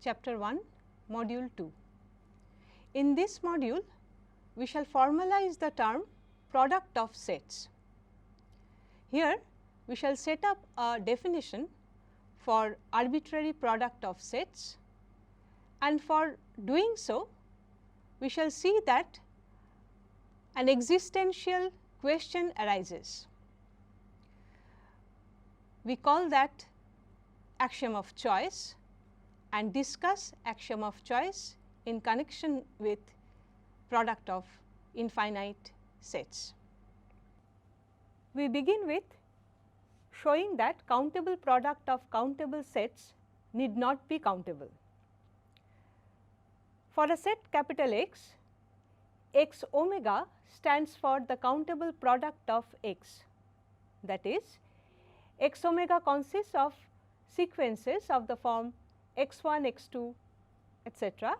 Chapter 1, Module 2. In this module, we shall formalize the term product of sets. Here, we shall set up a definition for arbitrary product of sets, and for doing so, we shall see that an existential question arises. We call that axiom of choice and discuss axiom of choice in connection with product of infinite sets. We begin with showing that countable product of countable sets need not be countable. For a set capital X, x omega stands for the countable product of x, that is, x omega consists of sequences of the form x1, x2, etc.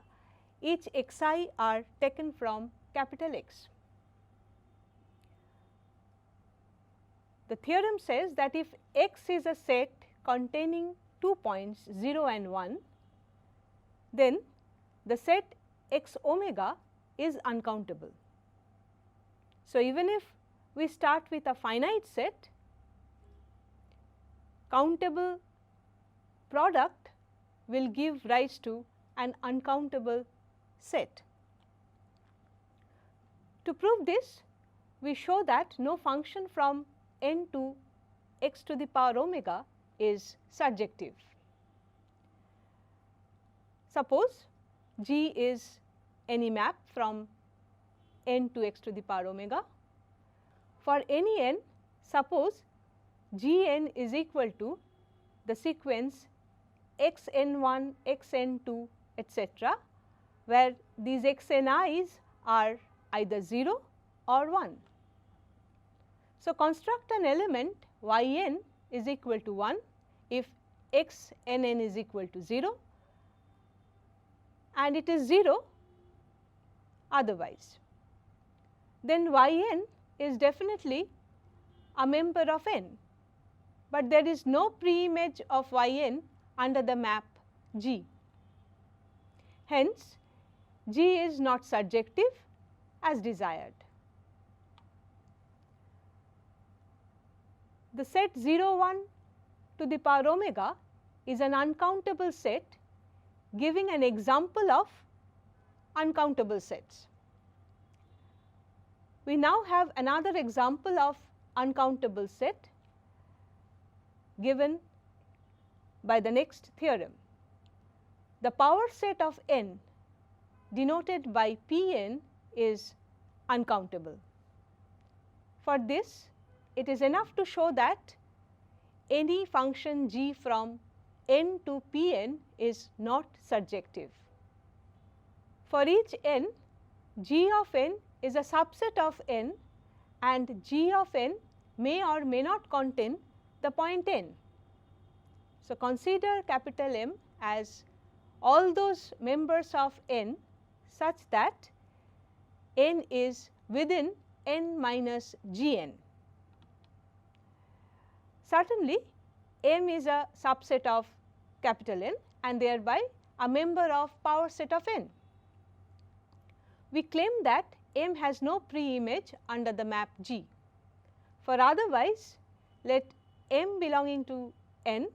Each xi are taken from capital X. The theorem says that if X is a set containing 2 points 0 and 1, then the set x omega is uncountable. So, even if we start with a finite set, countable product will give rise to an uncountable set. To prove this, we show that no function from n to x to the power omega is surjective. Suppose G is any map from n to x to the power omega. For any n, suppose G n is equal to the sequence x n 1, x n 2, etc., where these x n i's are either 0 or 1. So, construct an element y n is equal to 1 if x n n is equal to 0 and it is 0 otherwise. Then y n is definitely a member of n, but there is no pre-image of y n under the map G. Hence, G is not surjective as desired. The set 0 1 to the power omega is an uncountable set, giving an example of uncountable sets. We now have another example of uncountable set given by the next theorem. The power set of n denoted by P n is uncountable. For this, it is enough to show that any function g from n to P n is not surjective. For each n, g of n is a subset of n and g of n may or may not contain the point n. So, consider capital M as all those members of n such that n is within n minus g n. Certainly, M is a subset of capital N and thereby a member of power set of n. We claim that M has no pre-image under the map G. For otherwise, let M belonging to n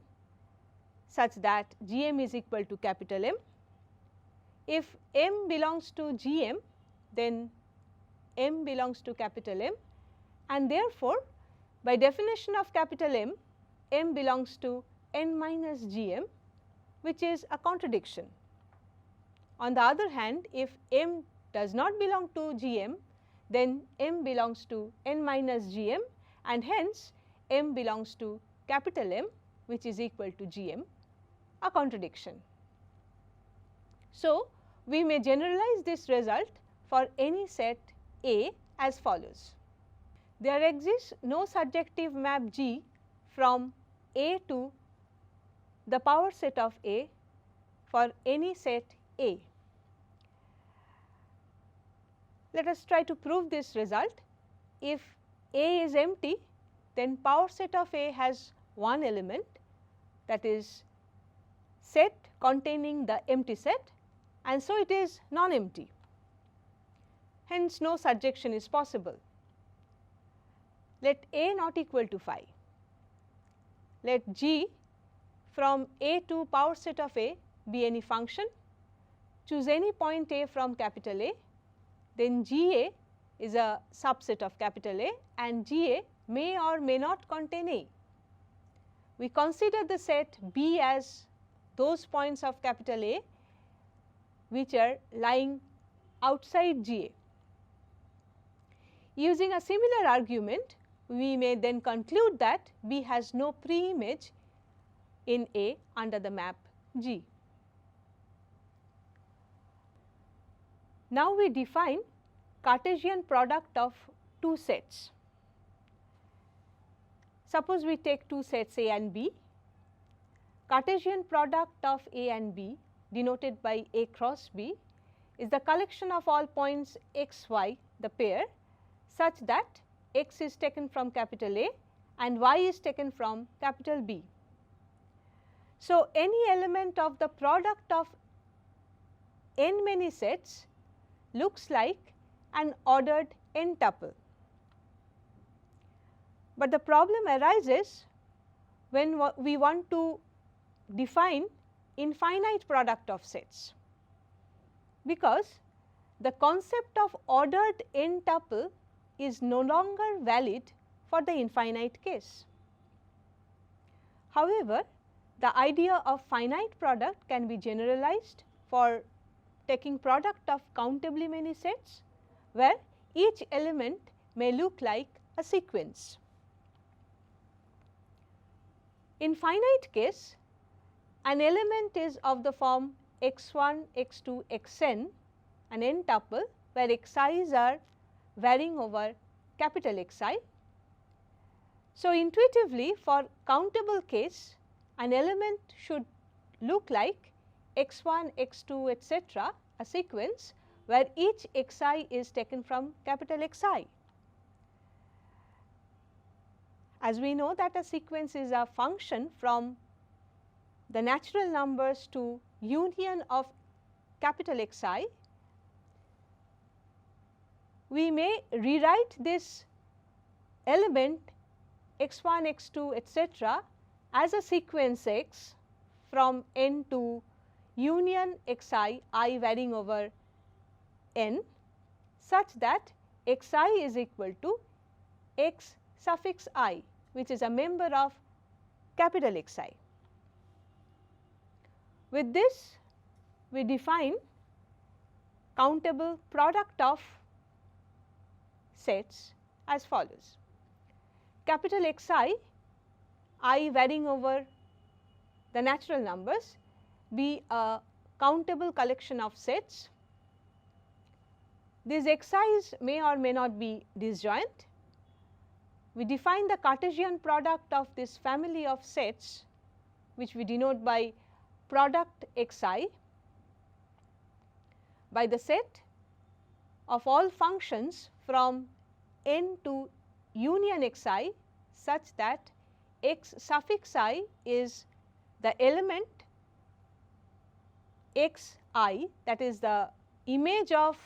such that G m is equal to capital M. If M belongs to G m, then M belongs to capital M, and therefore, by definition of capital M, M belongs to n minus G m, which is a contradiction. On the other hand, if M does not belong to G m, then M belongs to n minus G m, and hence M belongs to capital M, which is equal to G m, a contradiction. So, we may generalize this result for any set A as follows. There exists no surjective map G from A to the power set of A for any set A. Let us try to prove this result. If A is empty, then power set of A has one element, that is set containing the empty set, and so it is non-empty. Hence, no surjection is possible. Let A not equal to phi. Let G from A to power set of A be any function. Choose any point A from capital A, then GA is a subset of capital A and GA may or may not contain A. We consider the set B as those points of capital A which are lying outside GA. Using a similar argument, we may then conclude that B has no pre-image in A under the map G. Now we define Cartesian product of two sets. Suppose we take two sets A and B. Cartesian product of A and B, denoted by A cross B, is the collection of all points x, y, the pair, such that x is taken from capital A and y is taken from capital B. So, any element of the product of n many sets looks like an ordered n tuple. But the problem arises when we want to define infinite product of sets, because the concept of ordered n tuple is no longer valid for the infinite case. However, the idea of finite product can be generalized for taking product of countably many sets, where each element may look like a sequence. In finite case, an element is of the form x1, x2, xn, an n tuple where xi's are varying over capital Xi. So, intuitively for countable case, an element should look like x1, x2, etc., a sequence where each xi is taken from capital Xi. As we know that a sequence is a function from the natural numbers to union of capital Xi, we may rewrite this element x1, x2, etc., as a sequence x from n to union xi, I varying over n, such that xi is equal to x suffix I, which is a member of capital Xi. With this, we define countable product of sets as follows. Capital Xi, I varying over the natural numbers, be a countable collection of sets. These xi's may or may not be disjoint. We define the Cartesian product of this family of sets, which we denote by product xi, by the set of all functions from n to union xi, such that x suffix I is the element xi, that is the image of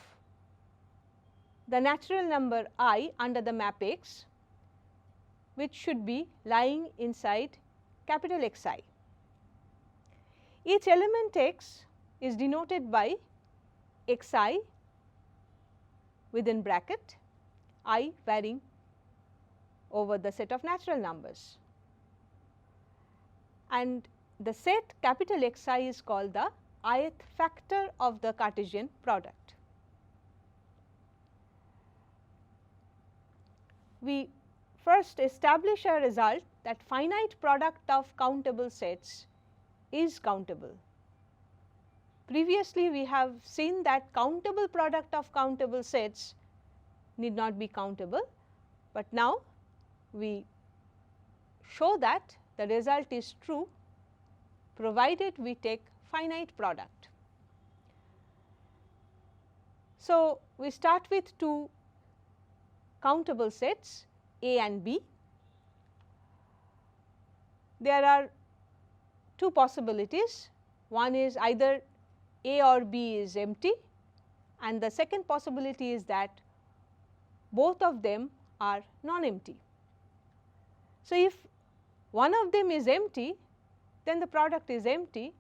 the natural number I under the map x, which should be lying inside capital Xi. Each element x is denoted by xi within bracket, I varying over the set of natural numbers, and the set capital Xi is called the ith factor of the Cartesian product. We first establish a result that finite product of countable sets is countable. Previously, we have seen that countable product of countable sets need not be countable, but now we show that the result is true provided we take finite product. So, we start with two countable sets A and B. There are two possibilities. one is either A or B is empty, and the second possibility is that both of them are non-empty. So, if one of them is empty, then the product is empty,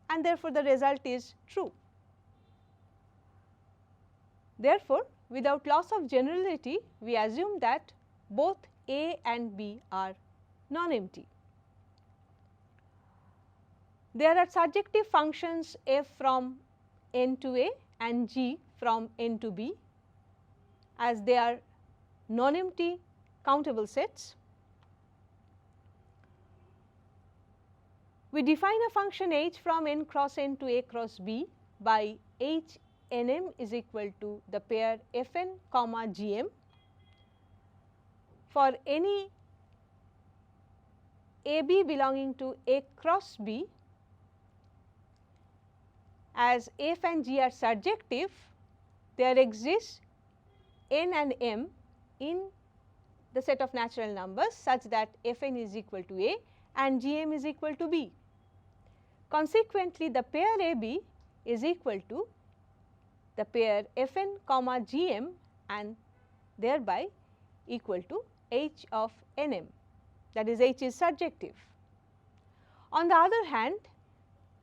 and therefore, the result is true. Therefore, without loss of generality, we assume that both A and B are non-empty. There are surjective functions f from n to A and g from n to B, as they are non-empty countable sets. We define a function h from n cross n to A cross B by h n m is equal to the pair f n comma g m for any A B belonging to A cross B. As f and g are surjective, there exists n and m in the set of natural numbers such that f n is equal to A and g m is equal to B. Consequently, the pair A B is equal to the pair f n comma g m and thereby equal to h of n m, that is h is surjective. On the other hand,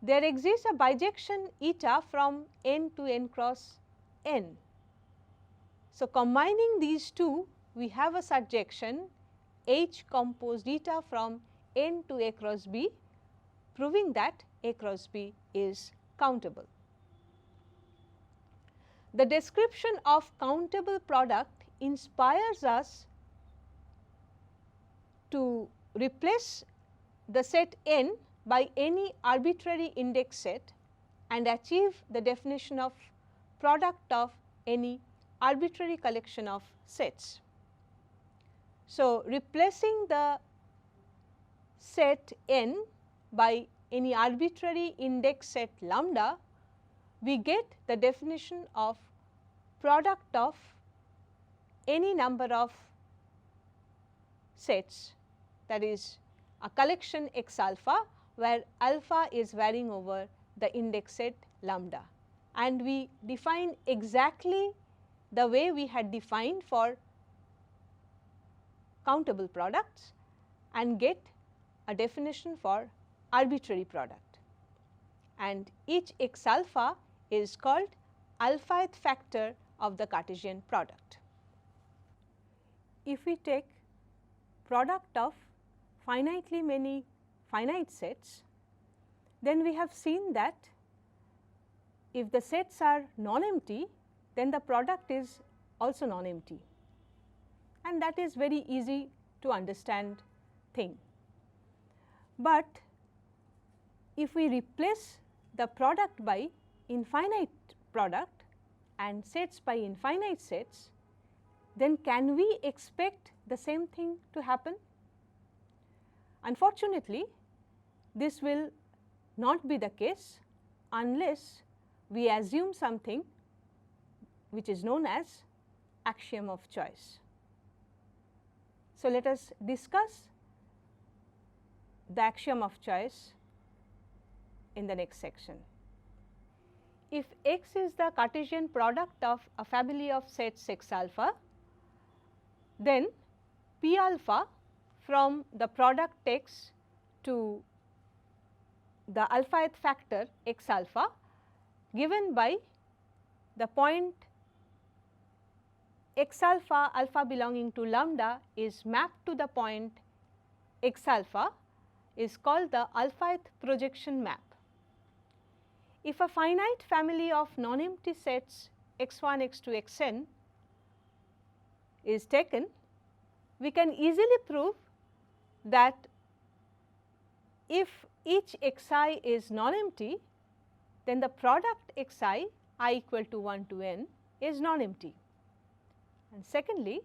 there exists a bijection eta from n to n cross n. So, combining these two, we have a surjection h composed eta from n to A cross B, proving that A cross B is countable. The description of countable product inspires us to replace the set n by any arbitrary index set and achieve the definition of product of any arbitrary collection of sets. So, replacing the set n by any arbitrary index set lambda, we get the definition of product of any number of sets, that is a collection x alpha, where alpha is varying over the index set lambda, and we define exactly the way we had defined for countable products and get a definition for arbitrary product, and each x alpha is called alphath factor of the Cartesian product. If we take product of finitely many finite sets, then we have seen that if the sets are non-empty, then the product is also non-empty, and that is very easy to understand thing. But if we replace the product by infinite product and sets by infinite sets, then can we expect the same thing to happen? Unfortunately, this will not be the case unless we assume something which is known as axiom of choice. So, let us discuss the axiom of choice in the next section. If X is the Cartesian product of a family of sets x alpha, then P alpha from the product X to the alphath factor x alpha given by the point x alpha, alpha belonging to lambda is mapped to the point x alpha is called the alphath projection map. If a finite family of non-empty sets x1, x2, xn is taken, we can easily prove that if each xi is non-empty, then the product xi I equal to 1 to n is non-empty. And secondly,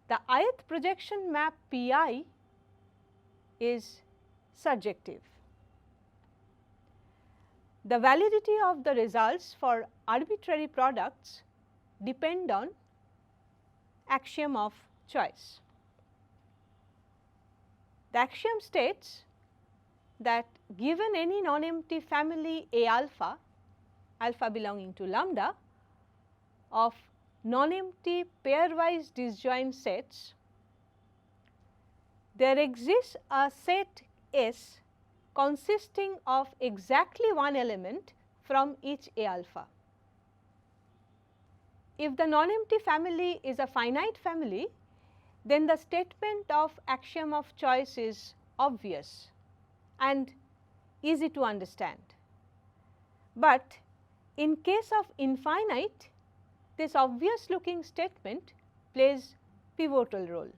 the ith projection map Pi is surjective. The validity of the results for arbitrary products depend on axiom of choice. The axiom states that given any non-empty family A alpha, alpha belonging to lambda, of non-empty pairwise disjoint sets, there exists a set S consisting of exactly one element from each A alpha. If the non-empty family is a finite family, then the statement of axiom of choice is obvious and easy to understand. But in case of infinite, this obvious looking statement plays pivotal role.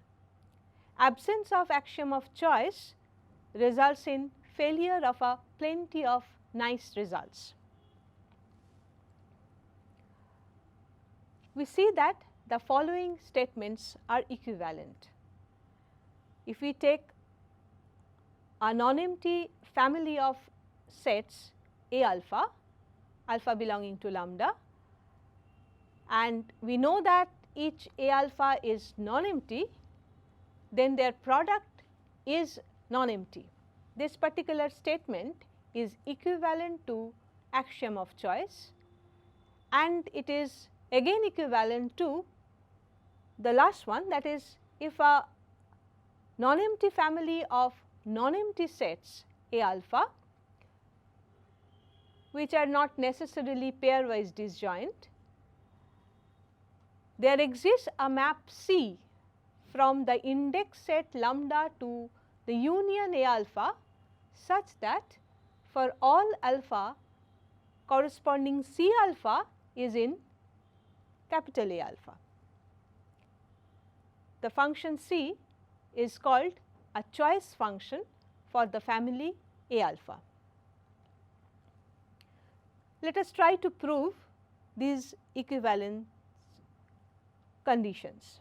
Absence of axiom of choice results in failure of a plenty of nice results. We see that the following statements are equivalent. If we take a non-empty family of sets A alpha, alpha belonging to lambda, and we know that each A alpha is non-empty, then their product is non-empty. This particular statement is equivalent to axiom of choice, and it is again equivalent to the last one, that is, if a non-empty family of non-empty sets A alpha, which are not necessarily pairwise disjoint, there exists a map C from the index set lambda to the union A alpha such that for all alpha, corresponding C alpha is in capital A alpha. The function C is called a choice function for the family A alpha. Let us try to prove these equivalence conditions.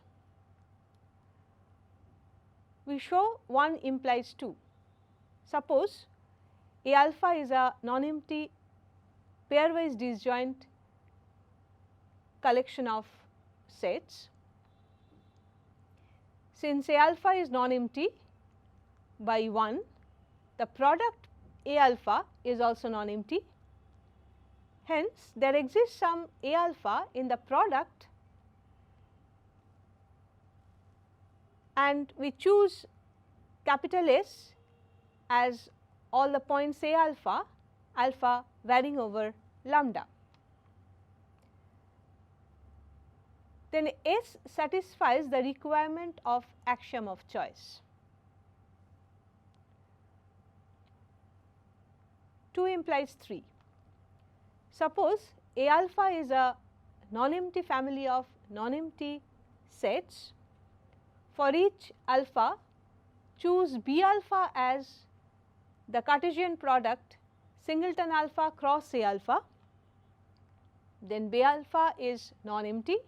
We show 1 implies 2. Suppose A alpha is a non-empty pairwise disjoint collection of sets. Since A alpha is non-empty by 1, the product A alpha is also non-empty. Hence, there exists some A alpha in the product, and we choose capital S as all the points A alpha, alpha varying over lambda. Then S satisfies the requirement of axiom of choice. 2 implies 3. Suppose A alpha is a non-empty family of non-empty sets. For each alpha, choose B alpha as the Cartesian product singleton alpha cross A alpha, then B alpha is non-empty.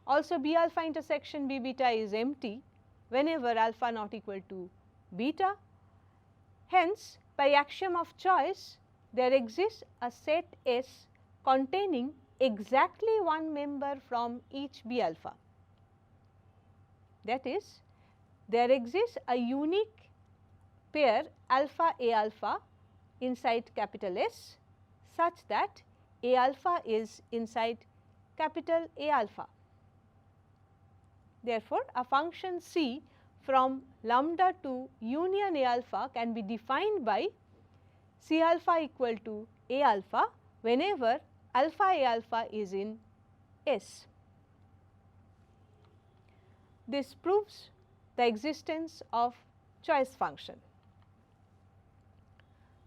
Also B alpha intersection B beta is empty whenever alpha not equal to beta. Hence, by axiom of choice, there exists a set S containing exactly one member from each B alpha. That is, there exists a unique pair alpha A alpha inside capital S such that A alpha is inside capital A alpha. Therefore, a function C from lambda to union A alpha can be defined by C alpha equal to A alpha whenever alpha A alpha is in S. This proves the existence of choice function.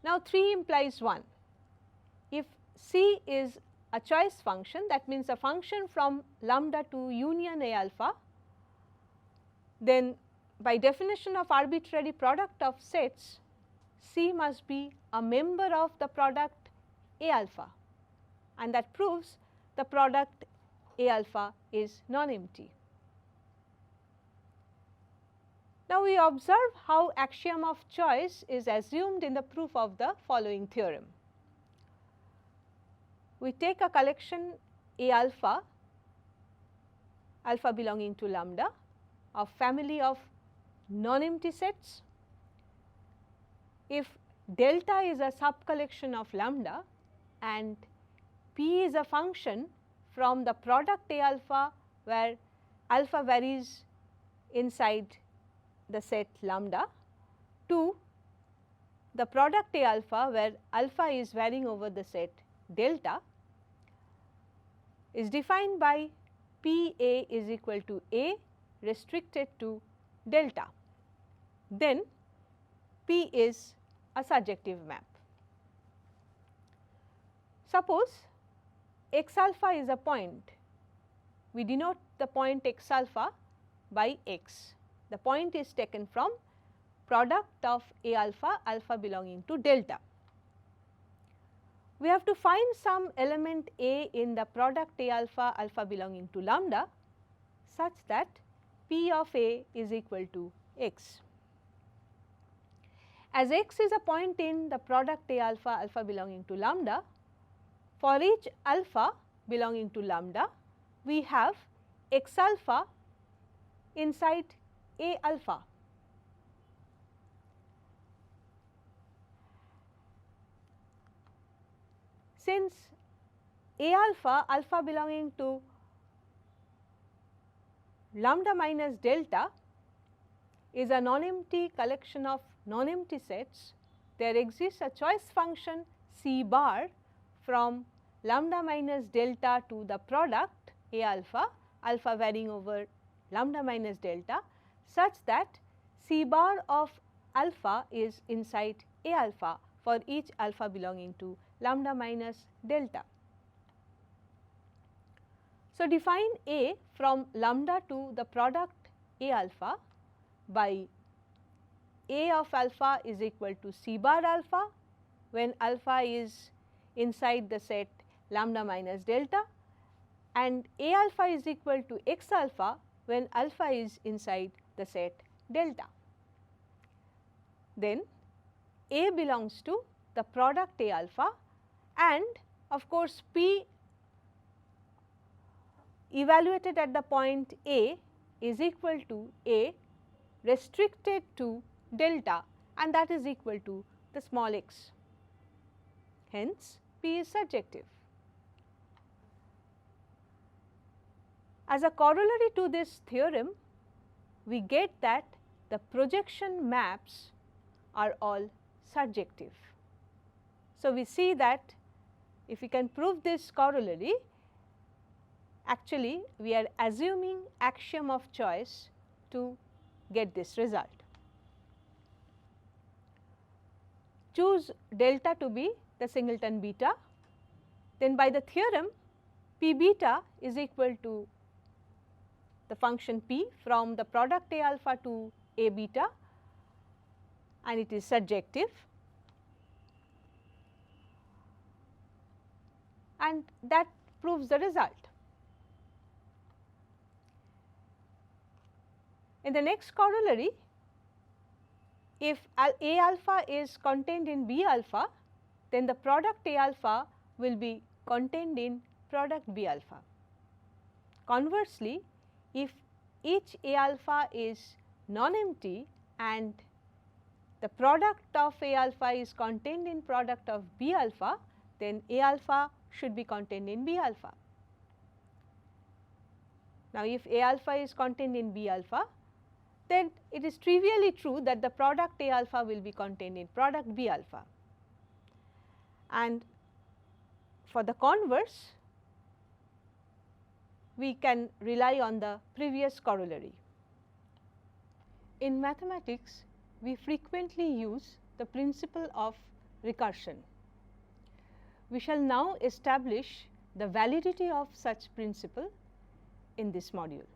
Now, 3 implies 1. If C is a choice function, that means a function from lambda to union A alpha, then by definition of arbitrary product of sets, C must be a member of the product A alpha, and that proves the product A alpha is non-empty. Now, we observe how axiom of choice is assumed in the proof of the following theorem. We take a collection A alpha, alpha belonging to lambda, of family of non-empty sets. If delta is a subcollection of lambda and P is a function from the product A alpha where alpha varies inside the set lambda to the product A alpha where alpha is varying over the set delta is defined by P A is equal to A restricted to delta. Then P is a surjective map. Suppose x alpha is a point, we denote the point x alpha by x. The point is taken from product of A alpha, alpha belonging to delta. We have to find some element A in the product A alpha, alpha belonging to lambda such that P of A is equal to x. As x is a point in the product A alpha, alpha belonging to lambda, for each alpha belonging to lambda, we have x alpha inside A alpha. Since A alpha, alpha belonging to lambda minus delta is a non-empty collection of non-empty sets, there exists a choice function C bar from lambda minus delta to the product A alpha, alpha varying over lambda minus delta such that C bar of alpha is inside A alpha for each alpha belonging to lambda minus delta. So, define A from lambda to the product A alpha by A of alpha is equal to C bar alpha when alpha is inside the set lambda minus delta and A alpha is equal to x alpha when alpha is inside the set delta. Then A belongs to the product A alpha and of course, P evaluated at the point A is equal to A restricted to delta and that is equal to the small x. Hence, P is surjective. As a corollary to this theorem, we get that the projection maps are all surjective. So, we see that if we can prove this corollary, actually we are assuming axiom of choice to get this result. Choose delta to be the singleton beta, then by the theorem P beta is equal to the function P from the product A alpha to A beta and it is surjective and that proves the result. In the next corollary, if A alpha is contained in B alpha, then the product A alpha will be contained in product B alpha. Conversely, if each A alpha is non-empty and the product of A alpha is contained in product of B alpha, then A alpha should be contained in B alpha. Now, if A alpha is contained in B alpha, then it is trivially true that the product A alpha will be contained in product B alpha. And for the converse, we can rely on the previous corollary. In mathematics, we frequently use the principle of recursion. We shall now establish the validity of such principle in this module.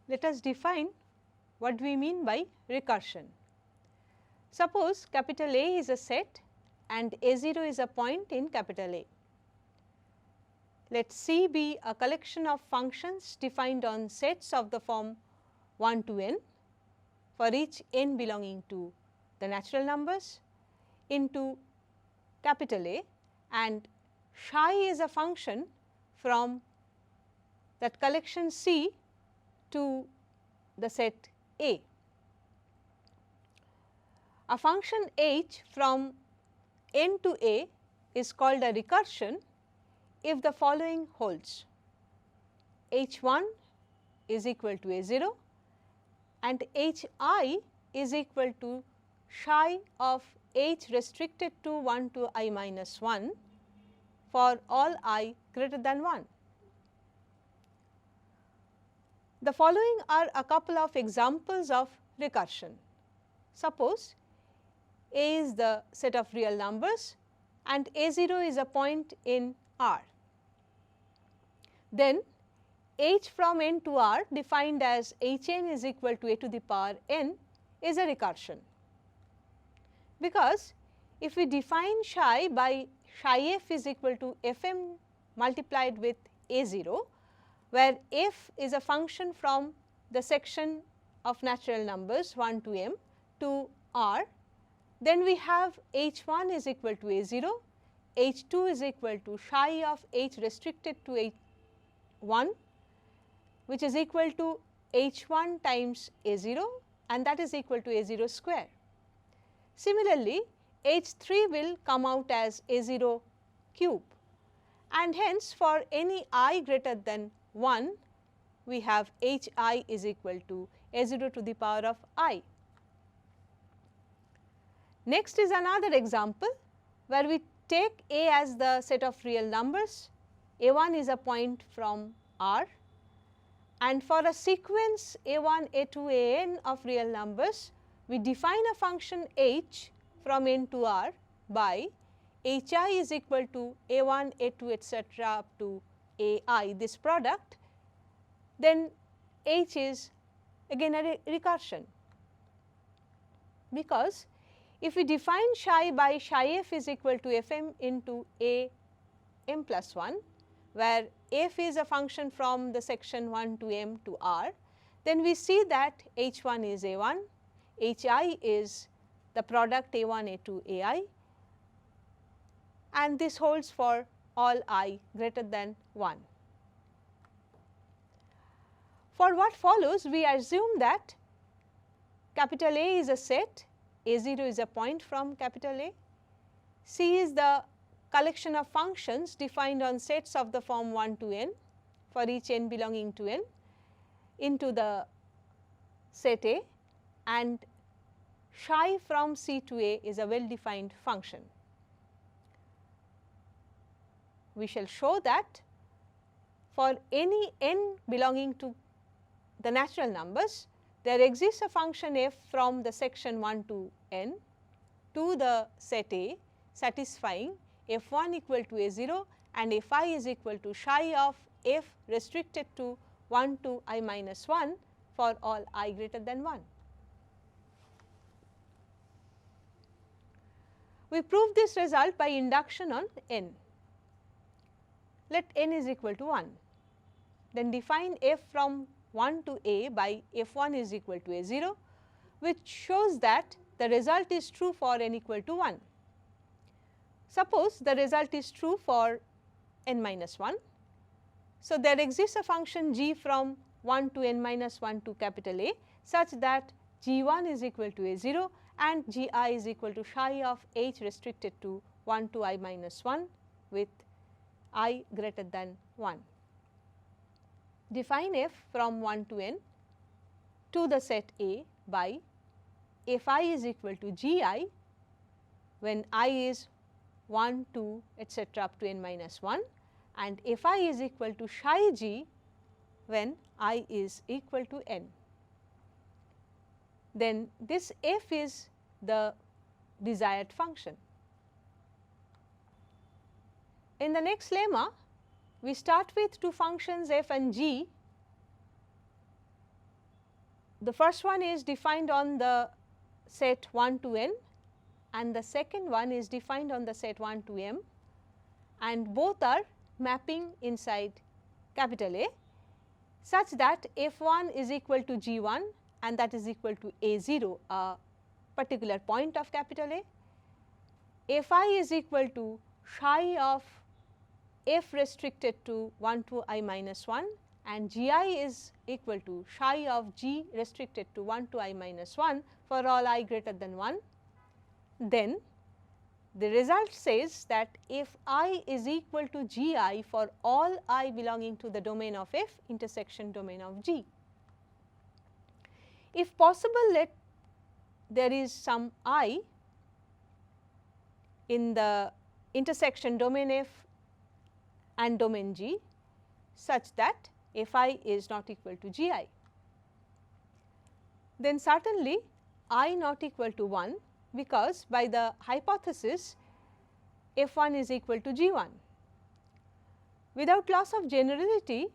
Let us define what we mean by recursion. Suppose capital A is a set and A0 is a point in capital A. Let C be a collection of functions defined on sets of the form 1 to n for each n belonging to the natural numbers into capital A, and psi is a function from that collection C to the set A. A function h from n to a is called a recursion if the following holds: h1 is equal to a0 and hi is equal to psi of h restricted to 1 to I minus 1 for all I greater than 1. The following are a couple of examples of recursion. Suppose a is the set of real numbers and a0 is a point in R. Then h from n to R defined as hn is equal to a to the power n is a recursion, because if we define psi by psi f is equal to fm multiplied with a0, where f is a function from the section of natural numbers 1 to m to R, then we have h1 is equal to a0, h2 is equal to psi of h restricted to h1, which is equal to h1 times a0, and that is equal to a0 square. Similarly, h3 will come out as a0 cube, and hence for any I greater than 1, we have hi is equal to a0 to the power of I. Next is another example where we take a as the set of real numbers, a1 is a point from R, and for a sequence a1, a2, an of real numbers, we define a function h from n to R by hi is equal to a1, a2, etc. up to ai, this product. Then h is again a recursion, because if we define psi by psi f is equal to fm into a m plus 1, where f is a function from the section 1 to m to R, then we see that h1 is a1, hi is the product a1, a2, ai, and this holds for all I greater than 1. For what follows, we assume that capital A is a set, a0 is a point from capital A, C is the collection of functions defined on sets of the form 1 to n for each n belonging to n into the set A, and psi from C to A is a well defined function. We shall show that for any n belonging to the natural numbers, there exists a function f from the section 1 to n to the set A satisfying f1 equal to a0 and fi is equal to psi of f restricted to 1 to I minus 1 for all I greater than 1. We prove this result by induction on n. Let n is equal to 1. Then define f from 1 to a by f1 is equal to a0, which shows that the result is true for n equal to 1. Suppose the result is true for n minus 1. So, there exists a function g from 1 to n minus 1 to capital A such that g1 is equal to a0 and gi is equal to psi of h restricted to 1 to I minus 1 with I greater than 1. Define f from 1 to n to the set A by fi is equal to gi when I is 1, 2, etc. up to n minus 1, and fi is equal to psi g when I is equal to n. Then this f is the desired function. In the next lemma, we start with two functions f and g. The first one is defined on the set 1 to n and the second one is defined on the set 1 to m, and both are mapping inside capital A such that f1 is equal to g1 and that is equal to a0, a particular point of capital A. Fi is equal to psi of f restricted to 1 to I minus 1 and gi is equal to psi of g restricted to 1 to I minus 1 for all I greater than 1. then the result says that if I is equal to Gi for all I belonging to the domain of F intersection domain of G. If possible, let there is some I in the intersection domain F and domain G such that Fi is not equal to Gi. Then certainly I not equal to 1, because by the hypothesis F1 is equal to G1. Without loss of generality,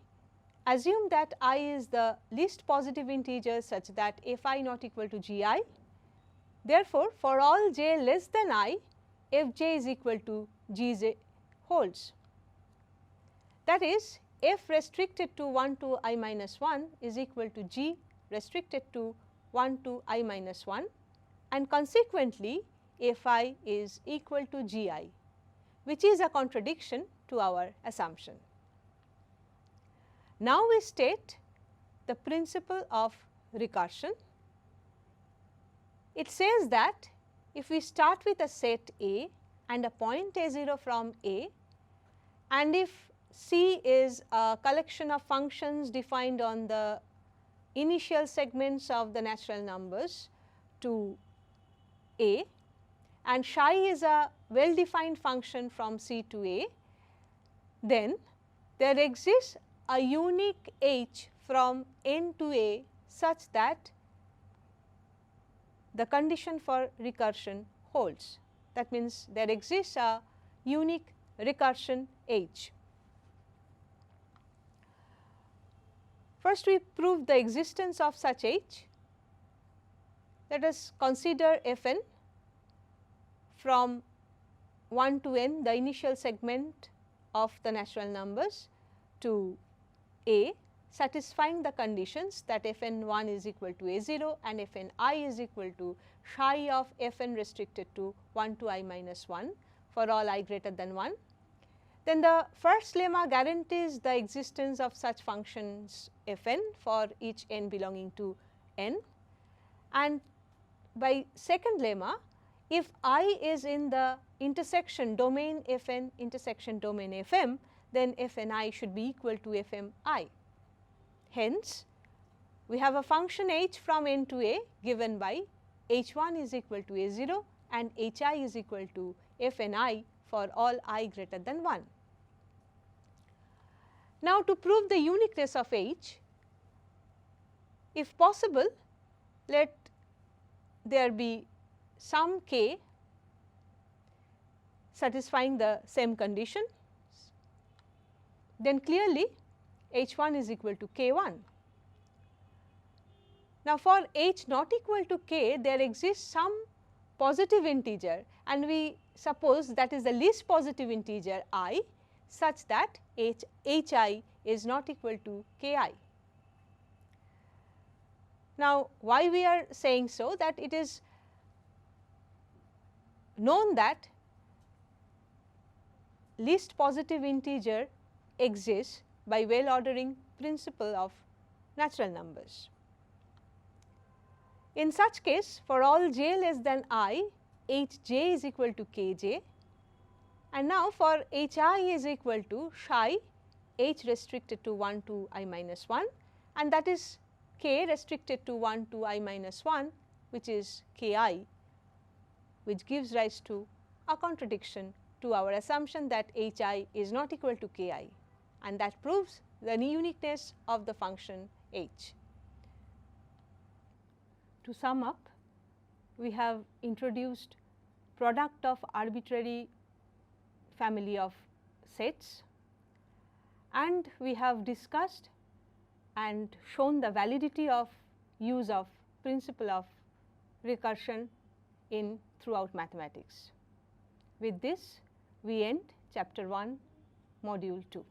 assume that I is the least positive integer such that Fi not equal to Gi. Therefore, for all j less than I, Fj is equal to Gj holds. That is, F restricted to 1 to I minus 1 is equal to G restricted to 1 to I minus 1, and consequently Fi is equal to Gi, which is a contradiction to our assumption. Now we state the principle of recursion. It says that if we start with a set A and a point A0 from A, and if C is a collection of functions defined on the initial segments of the natural numbers to A, and psi is a well defined function from C to A, then there exists a unique H from N to A such that the condition for recursion holds. That means, there exists a unique recursion H. First we prove the existence of such H. Let us consider Fn from 1 to n, the initial segment of the natural numbers to A, satisfying the conditions that Fn1 is equal to A0 and Fni is equal to psi of Fn restricted to 1 to I minus 1 for all I greater than 1. Then the first lemma guarantees the existence of such functions Fn for each n belonging to n, and by second lemma, if I is in the intersection domain Fn intersection domain Fm, then Fni should be equal to Fmi. Hence, we have a function h from n to a given by h1 is equal to a0 and hi is equal to Fni for all I greater than 1. Now, to prove the uniqueness of H, if possible, let there be some k satisfying the same condition, then clearly H1 is equal to k1. Now, for H not equal to k, there exists some positive integer, and we suppose that is the least positive integer I, such that Hi is not equal to Ki. Now, why we are saying so? That it is known that least positive integer exists by well ordering principle of natural numbers. In such case, for all j less than I, Hj is equal to Kj, and now for Hi is equal to psi h restricted to 1 to I minus 1, and that is k restricted to 1 to I minus 1, which is Ki, which gives rise to a contradiction to our assumption that Hi is not equal to Ki, and that proves the uniqueness of the function h. To sum up, we have introduced product of arbitrary family of sets, and we have discussed and shown the validity of use of principle of recursion in throughout mathematics. With this, we end chapter 1, module 2.